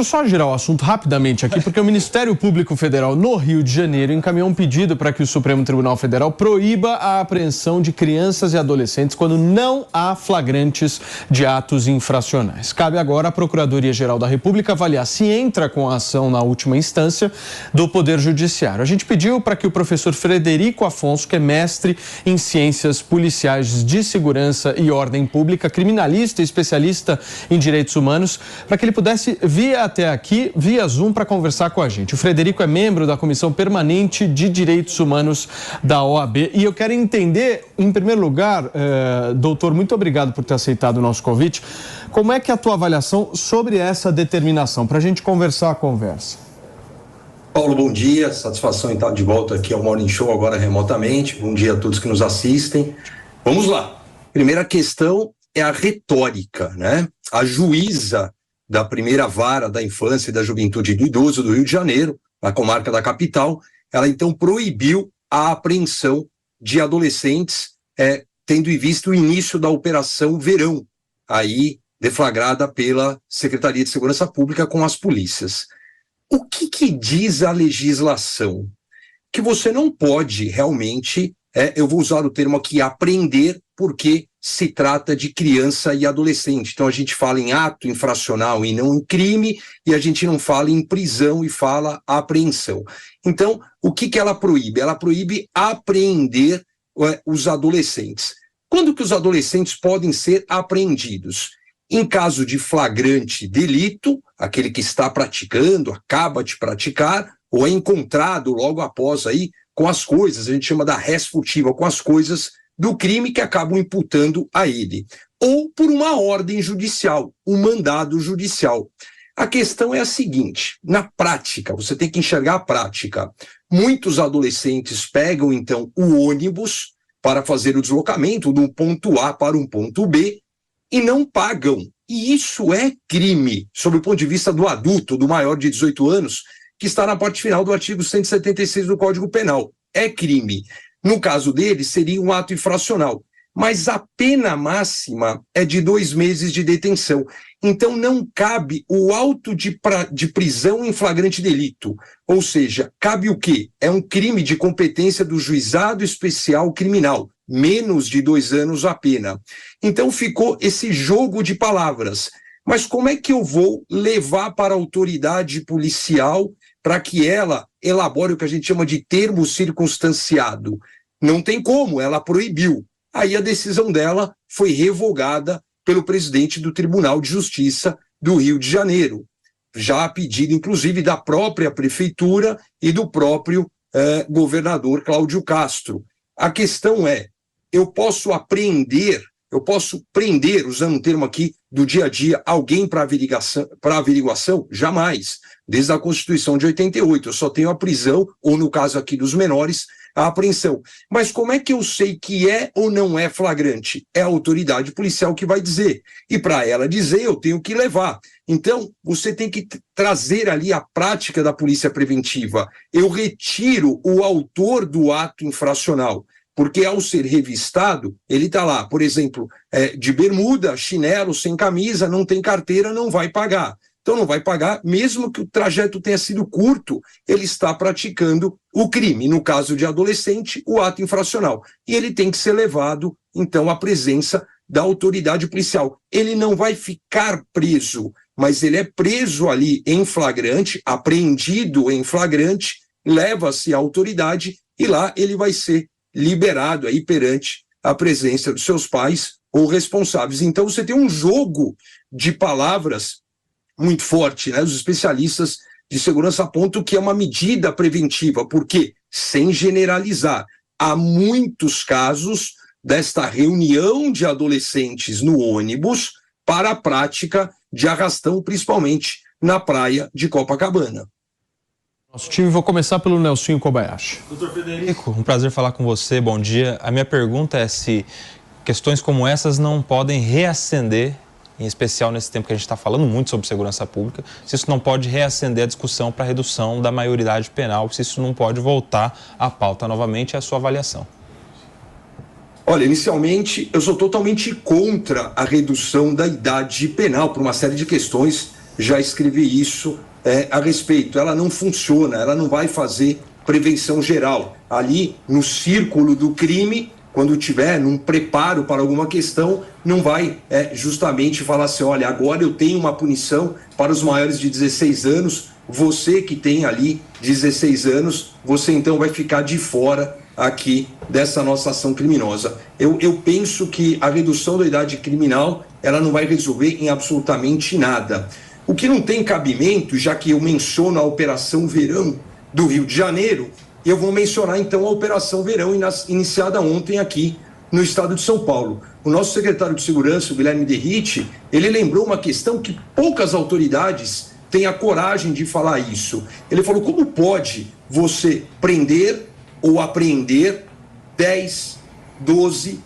Só girar o assunto rapidamente aqui, porque o Ministério Público Federal no Rio de Janeiro encaminhou um pedido para que o Supremo Tribunal Federal proíba a apreensão de crianças e adolescentes quando não há flagrantes de atos infracionais. Cabe agora à Procuradoria-Geral da República avaliar se entra com a ação na última instância do Poder Judiciário. A gente pediu para que o professor Frederico Afonso, que é mestre em Ciências Policiais de Segurança e Ordem Pública, criminalista e especialista em direitos humanos, para que ele pudesse vir até aqui via Zoom para conversar com a gente. O Frederico é membro da Comissão Permanente de Direitos Humanos da OAB e eu quero entender, em primeiro lugar, doutor, muito obrigado por ter aceitado o nosso convite, como é que é a tua avaliação sobre essa determinação, para a gente conversar a conversa. Paulo, bom dia, satisfação em estar de volta aqui ao Morning Show, agora remotamente. Bom dia a todos que nos assistem. Vamos lá. Primeira questão é a retórica, né? A juíza da primeira vara da infância e da juventude e do idoso do Rio de Janeiro, na comarca da capital, ela então proibiu a apreensão de adolescentes, tendo em vista o início da Operação Verão, aí deflagrada pela Secretaria de Segurança Pública com as polícias. O que diz a legislação? Que você não pode realmente, eu vou usar o termo aqui, apreender, porque se trata de criança e adolescente. Então a gente fala em ato infracional e não em crime, e a gente não fala em prisão e fala apreensão. Então, o que ela proíbe? Ela proíbe apreender os adolescentes. Quando que os adolescentes podem ser apreendidos? Em caso de flagrante delito, aquele que está praticando, acaba de praticar, ou é encontrado logo após aí com as coisas, a gente chama da res furtiva, com as coisas do crime que acabam imputando a ele, ou por uma ordem judicial, um mandado judicial. A questão é a seguinte, na prática, você tem que enxergar a prática. Muitos adolescentes pegam, então, o ônibus para fazer o deslocamento do ponto A para um ponto B e não pagam. E isso é crime, sob o ponto de vista do adulto, do maior de 18 anos, que está na parte final do artigo 176 do Código Penal. É crime. No caso dele, seria um ato infracional. Mas a pena máxima é de 2 meses de detenção. Então, não cabe o auto de prisão em flagrante delito. Ou seja, cabe o quê? É um crime de competência do Juizado Especial Criminal. Menos de 2 anos a pena. Então, ficou esse jogo de palavras. Mas como é que eu vou levar para a autoridade policial para que ela elabore o que a gente chama de termo circunstanciado? Não tem como, ela proibiu. Aí a decisão dela foi revogada pelo presidente do Tribunal de Justiça do Rio de Janeiro, já a pedido, inclusive, da própria prefeitura e do próprio governador Cláudio Castro. A questão é, eu posso prender, usando um termo aqui do dia a dia, alguém para averiguação? Jamais. Desde a Constituição de 88, eu só tenho a prisão, ou no caso aqui dos menores, a apreensão. Mas como é que eu sei que é ou não é flagrante? É a autoridade policial que vai dizer. E para ela dizer, eu tenho que levar. Então, você tem que trazer ali a prática da polícia preventiva. Eu retiro o autor do ato infracional, porque ao ser revistado, ele está lá, por exemplo, de bermuda, chinelo, sem camisa, não tem carteira, não vai pagar. Então não vai pagar, mesmo que o trajeto tenha sido curto, ele está praticando o crime. No caso de adolescente, o ato infracional. E ele tem que ser levado, então, à presença da autoridade policial. Ele não vai ficar preso, mas ele é preso ali em flagrante, apreendido em flagrante, leva-se à autoridade e lá ele vai ser liberado aí perante a presença dos seus pais ou responsáveis. Então você tem um jogo de palavras muito forte, né? Os especialistas de segurança apontam que é uma medida preventiva, porque, sem generalizar, há muitos casos desta reunião de adolescentes no ônibus para a prática de arrastão, principalmente na praia de Copacabana. Nosso time, vou começar pelo Nelsinho Kobayashi. Doutor Frederico, um prazer falar com você, bom dia. A minha pergunta é se questões como essas não podem reacender, em especial nesse tempo que a gente está falando muito sobre segurança pública, se isso não pode reacender a discussão para a redução da maioridade penal, se isso não pode voltar à pauta novamente, é a sua avaliação. Olha, inicialmente, eu sou totalmente contra a redução da idade penal por uma série de questões já escrevi isso a respeito. Ela não funciona, ela não vai fazer prevenção geral. Ali, no círculo do crime, quando tiver num preparo para alguma questão, não vai justamente falar assim, olha, agora eu tenho uma punição para os maiores de 16 anos, você que tem ali 16 anos, você então vai ficar de fora aqui dessa nossa ação criminosa. Eu penso que a redução da idade criminal, ela não vai resolver em absolutamente nada. O que não tem cabimento, já que eu menciono a Operação Verão do Rio de Janeiro, eu vou mencionar então a Operação Verão iniciada ontem aqui no estado de São Paulo. O nosso secretário de Segurança, o Guilherme Derrite, ele lembrou uma questão que poucas autoridades têm a coragem de falar isso. Ele falou, como pode você prender ou apreender 10, 12,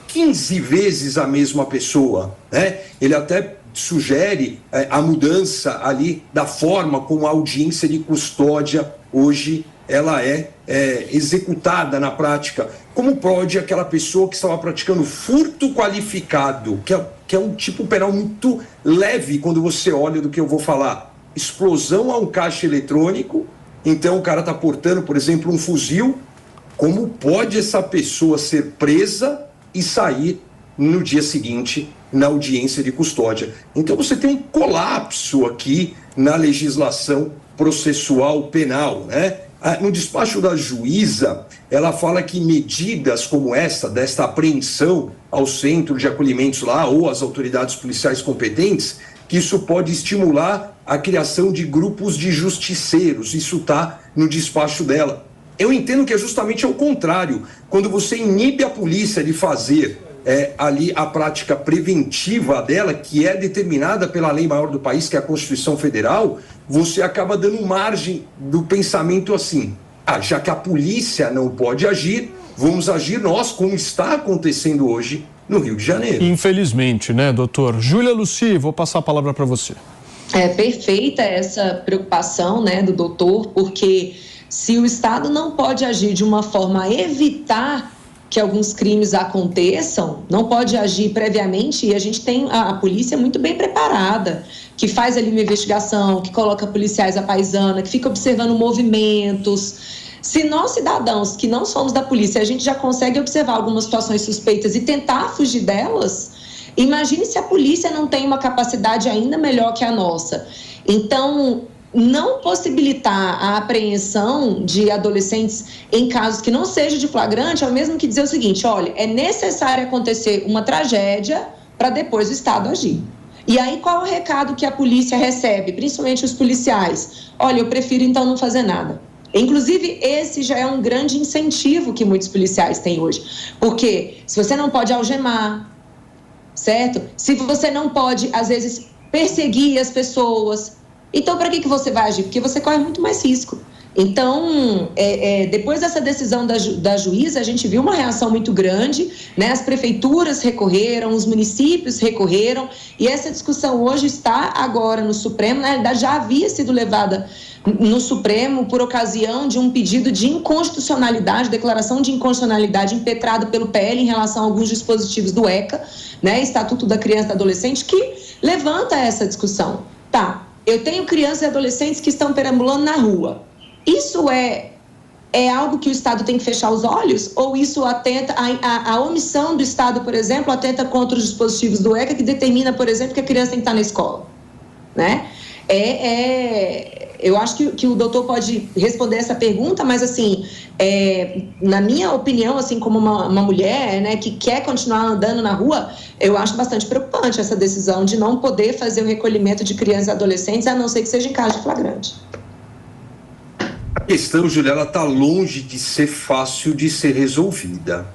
15 vezes a mesma pessoa, né? Ele até sugere a mudança ali da forma como a audiência de custódia hoje ela é executada na prática. Como pode aquela pessoa que estava praticando furto qualificado, que é um tipo penal muito leve quando você olha do que eu vou falar, explosão a um caixa eletrônico, então o cara está portando, por exemplo, um fuzil, como pode essa pessoa ser presa e sair no dia seguinte na audiência de custódia? Então você tem um colapso aqui na legislação processual penal, né? No despacho da juíza, ela fala que medidas como essa, desta apreensão ao centro de acolhimentos lá ou às autoridades policiais competentes, que isso pode estimular a criação de grupos de justiceiros. Isso está no despacho dela. Eu entendo que é justamente ao contrário. Quando você inibe a polícia de fazer ali a prática preventiva dela, que é determinada pela lei maior do país, que é a Constituição Federal, você acaba dando margem do pensamento assim, já que a polícia não pode agir, vamos agir nós, como está acontecendo hoje no Rio de Janeiro. Infelizmente, né, doutor? Júlia Luci, vou passar a palavra para você. É perfeita essa preocupação, né, do doutor, porque se o Estado não pode agir de uma forma a evitar que alguns crimes aconteçam, não pode agir previamente, e a gente tem a polícia muito bem preparada, que faz ali uma investigação, que coloca policiais à paisana, que fica observando movimentos. Se nós, cidadãos que não somos da polícia, a gente já consegue observar algumas situações suspeitas e tentar fugir delas, imagine se a polícia não tem uma capacidade ainda melhor que a nossa. Então, não possibilitar a apreensão de adolescentes em casos que não seja de flagrante é o mesmo que dizer o seguinte, olha, é necessário acontecer uma tragédia para depois o Estado agir. E aí qual é o recado que a polícia recebe, principalmente os policiais? Olha, eu prefiro então não fazer nada. Inclusive, esse já é um grande incentivo que muitos policiais têm hoje, porque se você não pode algemar, certo? Se você não pode, às vezes, perseguir as pessoas, então, para que você vai agir? Porque você corre muito mais risco. Então, depois dessa decisão da juíza, a gente viu uma reação muito grande, né? As prefeituras recorreram, os municípios recorreram, e essa discussão hoje está agora no Supremo. Na realidade, já havia sido levada no Supremo por ocasião de um pedido de inconstitucionalidade, declaração de inconstitucionalidade impetrado pelo PL em relação a alguns dispositivos do ECA, né? Estatuto da Criança e do Adolescente, que levanta essa discussão. Tá. Eu tenho crianças e adolescentes que estão perambulando na rua. Isso é algo que o Estado tem que fechar os olhos? Ou isso atenta, a omissão do Estado, por exemplo, atenta contra os dispositivos do ECA, que determina, por exemplo, que a criança tem que estar na escola? Né? Eu acho que o doutor pode responder essa pergunta, mas, assim, na minha opinião, assim, como uma mulher, né, que quer continuar andando na rua, eu acho bastante preocupante essa decisão de não poder fazer o recolhimento de crianças e adolescentes, a não ser que seja em caso de flagrante. A questão, Julia, ela está longe de ser fácil de ser resolvida.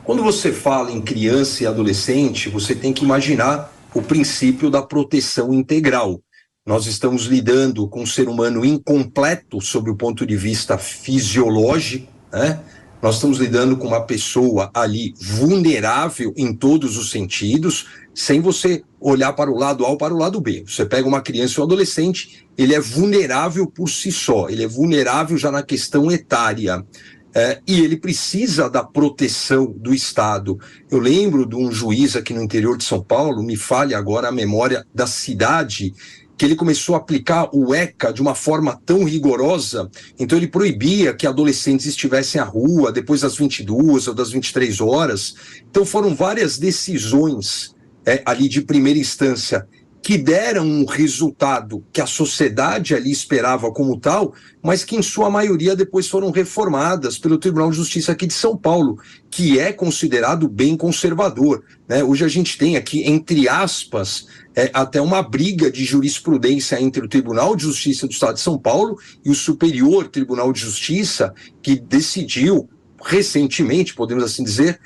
Quando você fala em criança e adolescente, você tem que imaginar o princípio da proteção integral. Nós estamos lidando com um ser humano incompleto sob o ponto de vista fisiológico, né? Nós estamos lidando com uma pessoa ali vulnerável em todos os sentidos, sem você olhar para o lado A ou para o lado B. Você pega uma criança ou um adolescente, ele é vulnerável por si só, ele é vulnerável já na questão etária. E ele precisa da proteção do Estado. Eu lembro de um juiz aqui no interior de São Paulo, me falha agora a memória da cidade, que ele começou a aplicar o ECA de uma forma tão rigorosa, então ele proibia que adolescentes estivessem à rua depois das 22 ou das 23 horas. Então foram várias decisões ali de primeira instância que deram um resultado que a sociedade ali esperava como tal, mas que em sua maioria depois foram reformadas pelo Tribunal de Justiça aqui de São Paulo, que é considerado bem conservador, né? Hoje a gente tem aqui, entre aspas, até uma briga de jurisprudência entre o Tribunal de Justiça do Estado de São Paulo e o Superior Tribunal de Justiça, que decidiu recentemente, podemos assim dizer,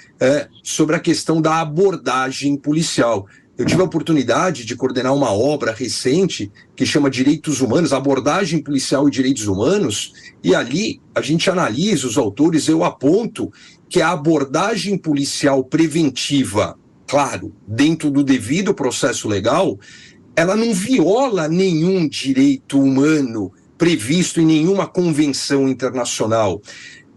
sobre a questão da abordagem policial. Eu tive a oportunidade de coordenar uma obra recente que chama Direitos Humanos, Abordagem Policial e Direitos Humanos, e ali a gente analisa os autores, eu aponto que a abordagem policial preventiva, claro, dentro do devido processo legal, ela não viola nenhum direito humano previsto em nenhuma convenção internacional.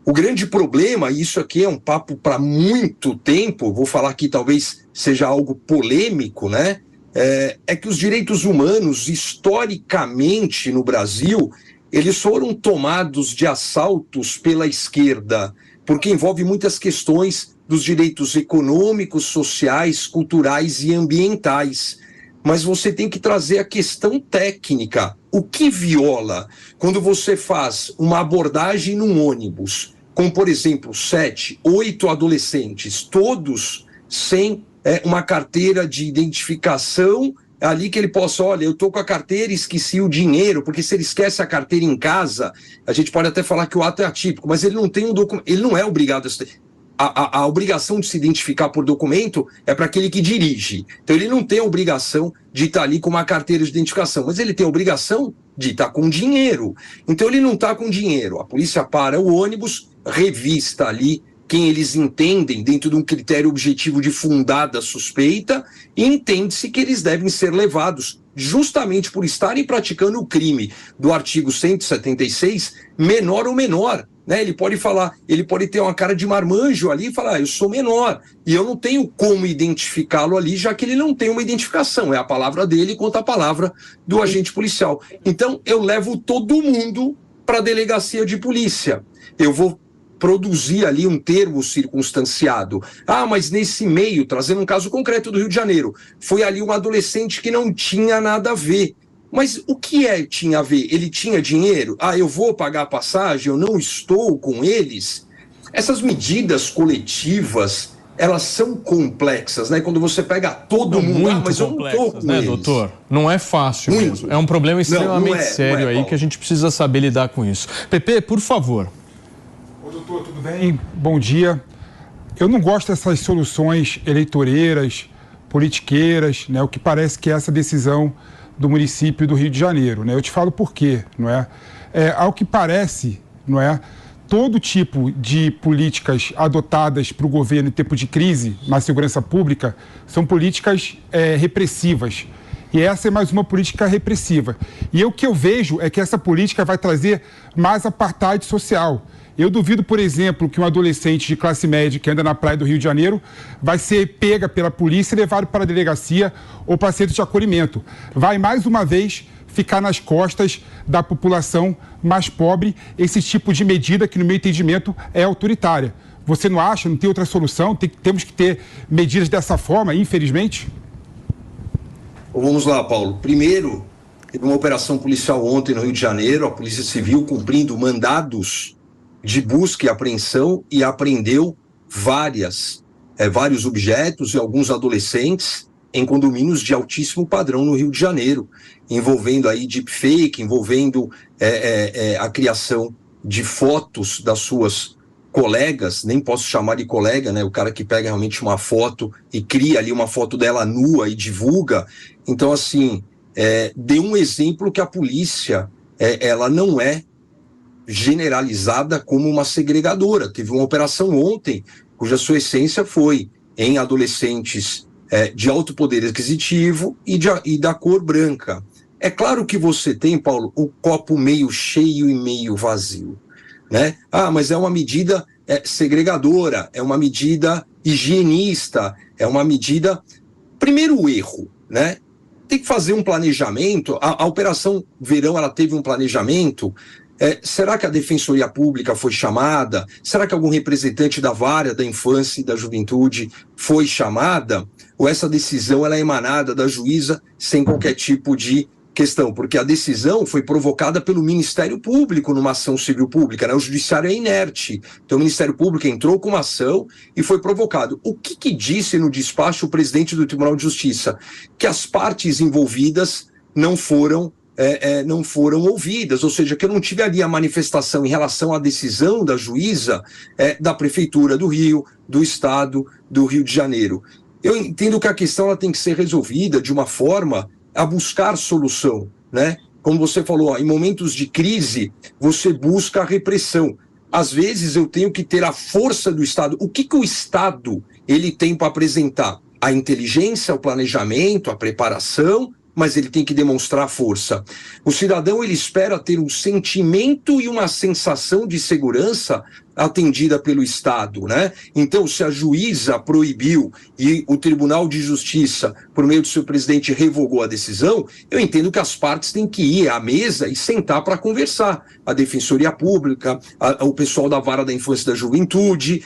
O grande problema, e isso aqui é um papo para muito tempo, vou falar aqui talvez seja algo polêmico, né? É que os direitos humanos, historicamente no Brasil, eles foram tomados de assaltos pela esquerda, porque envolve muitas questões dos direitos econômicos, sociais, culturais e ambientais. Mas você tem que trazer a questão técnica. O que viola quando você faz uma abordagem num ônibus, com, por exemplo, 7, 8 adolescentes, todos sem uma carteira de identificação, ali que ele possa, olha, eu estou com a carteira e esqueci o dinheiro, porque se ele esquece a carteira em casa, a gente pode até falar que o ato é atípico, mas ele não tem um documento, ele não é obrigado a obrigação de se identificar por documento é para aquele que dirige. Então ele não tem a obrigação de estar ali com uma carteira de identificação, mas ele tem a obrigação de estar com dinheiro. Então ele não está com dinheiro. A polícia para o ônibus, revista ali quem eles entendem dentro de um critério objetivo de fundada suspeita e entende-se que eles devem ser levados justamente por estarem praticando o crime do artigo 176, menor ou menor. Né? Ele pode falar, ele pode ter uma cara de marmanjo ali e falar, eu sou menor, e eu não tenho como identificá-lo ali, já que ele não tem uma identificação, é a palavra dele contra a palavra do agente policial. Então, eu levo todo mundo para a delegacia de polícia. Eu vou produzir ali um termo circunstanciado. Ah, mas nesse meio, trazendo um caso concreto do Rio de Janeiro, foi ali um adolescente que não tinha nada a ver. Mas o que tinha a ver? Ele tinha dinheiro? Ah, eu vou pagar a passagem, eu não estou com eles? Essas medidas coletivas, elas são complexas, né? Quando você pega todo mundo, muito mas eu não estou com eles. Doutor? Não é fácil mesmo. É um problema extremamente sério aí que a gente precisa saber lidar com isso. Pepe, por favor. Ô, doutor, tudo bem? Bom dia. Eu não gosto dessas soluções eleitoreiras, politiqueiras, né? O que parece que é essa decisão do município do Rio de Janeiro, né? Eu te falo por quê, não é? Ao que parece, não é? Todo tipo de políticas adotadas para o governo em tempo de crise na segurança pública são políticas repressivas. E essa é mais uma política repressiva. E o que eu vejo é que essa política vai trazer mais apartheid social. Eu duvido, por exemplo, que um adolescente de classe média que anda na praia do Rio de Janeiro vai ser pega pela polícia e levado para a delegacia ou para centro de acolhimento. Vai, mais uma vez, ficar nas costas da população mais pobre esse tipo de medida que, no meu entendimento, é autoritária. Você não acha? Não tem outra solução? Temos que ter medidas dessa forma, infelizmente? Vamos lá, Paulo. Primeiro, teve uma operação policial ontem no Rio de Janeiro, a Polícia Civil cumprindo mandados de busca e apreensão e apreendeu vários objetos e alguns adolescentes em condomínios de altíssimo padrão no Rio de Janeiro, envolvendo aí deepfake, envolvendo a criação de fotos das suas colegas, nem posso chamar de colega, né? O cara que pega realmente uma foto e cria ali uma foto dela nua e divulga. Então, assim, deu um exemplo que a polícia, ela não é generalizada como uma segregadora. Teve uma operação ontem, cuja sua essência foi em adolescentes de alto poder aquisitivo e da cor branca. É claro que você tem, Paulo, o copo meio cheio e meio vazio, né? Ah, mas é uma medida segregadora, é uma medida higienista, é uma medida... Primeiro erro, né? tem que fazer um planejamento. A Operação Verão, ela teve um planejamento. Será que a Defensoria Pública foi chamada? Será que algum representante da Vara da Infância e da Juventude foi chamada? Ou essa decisão ela é emanada da juíza sem qualquer tipo de questão? Porque a decisão foi provocada pelo Ministério Público numa ação civil pública, né? O judiciário é inerte. Então o Ministério Público entrou com uma ação e foi provocado. O que disse no despacho o presidente do Tribunal de Justiça? Que as partes envolvidas não foram ouvidas, ou seja, que eu não tive ali a manifestação em relação à decisão da juíza da Prefeitura do Rio, do Estado do Rio de Janeiro. Eu entendo que a questão ela tem que ser resolvida de uma forma a buscar solução, né? Como você falou, em momentos de crise, você busca a repressão. Às vezes eu tenho que ter a força do Estado. O que o Estado ele tem para apresentar? A inteligência, o planejamento, a preparação, mas ele tem que demonstrar força. O cidadão ele espera ter um sentimento e uma sensação de segurança atendida pelo Estado, né? Então, se a juíza proibiu e o Tribunal de Justiça, por meio do seu presidente, revogou a decisão, eu entendo que as partes têm que ir à mesa e sentar para conversar. A Defensoria Pública, o pessoal da Vara da Infância e da Juventude,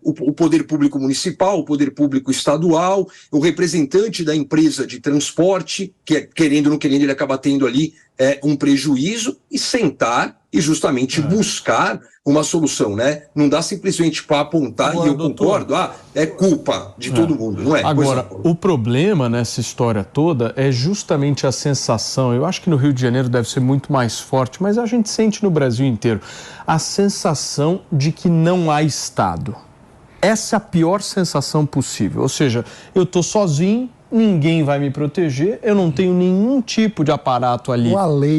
o Poder Público Municipal, o Poder Público Estadual, o representante da empresa de transporte, que querendo ou não querendo, ele acaba tendo ali um prejuízo, e sentar e justamente buscar uma solução, né? Não dá simplesmente para apontar, agora, e eu concordo, é culpa de todo mundo, não é? Agora, o problema nessa história toda é justamente a sensação, eu acho que no Rio de Janeiro deve ser muito mais forte, mas a gente sente no Brasil inteiro, a sensação de que não há Estado. Essa é a pior sensação possível, ou seja, eu estou sozinho, ninguém vai me proteger, eu não tenho nenhum tipo de aparato ali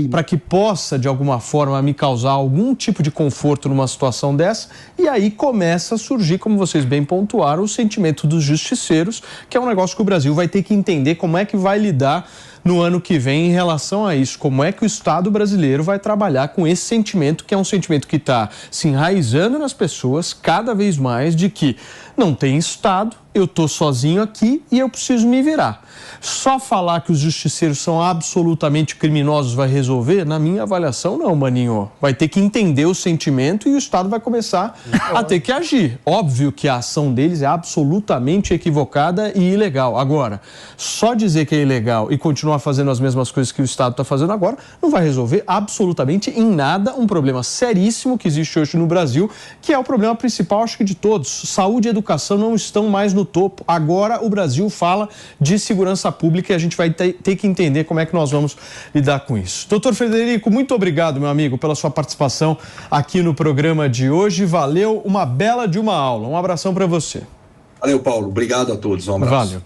para que possa, de alguma forma, me causar algum tipo de conforto numa situação dessa, e aí começa a surgir, como vocês bem pontuaram, o sentimento dos justiceiros, que é um negócio que o Brasil vai ter que entender como é que vai lidar no ano que vem em relação a isso, como é que o Estado brasileiro vai trabalhar com esse sentimento, que é um sentimento que está se enraizando nas pessoas cada vez mais, de que não tem Estado, eu estou sozinho aqui e eu preciso me virar. Só falar que os justiceiros são absolutamente criminosos vai resolver? Na minha avaliação, não, maninho. Vai ter que entender o sentimento e o Estado vai começar a ter que agir. Óbvio que a ação deles é absolutamente equivocada e ilegal. Agora, só dizer que é ilegal e continuar fazendo as mesmas coisas que o Estado está fazendo agora não vai resolver absolutamente em nada um problema seríssimo que existe hoje no Brasil, que é o problema principal, acho que de todos. Saúde e educação não estão mais no topo. Agora o Brasil fala de segurança pública e a gente vai ter que entender como é que nós vamos lidar com isso. Doutor Frederico, muito obrigado, meu amigo, pela sua participação aqui no programa de hoje. Valeu, uma bela de uma aula. Um abração para você. Valeu, Paulo. Obrigado a todos. Um abraço. Valeu.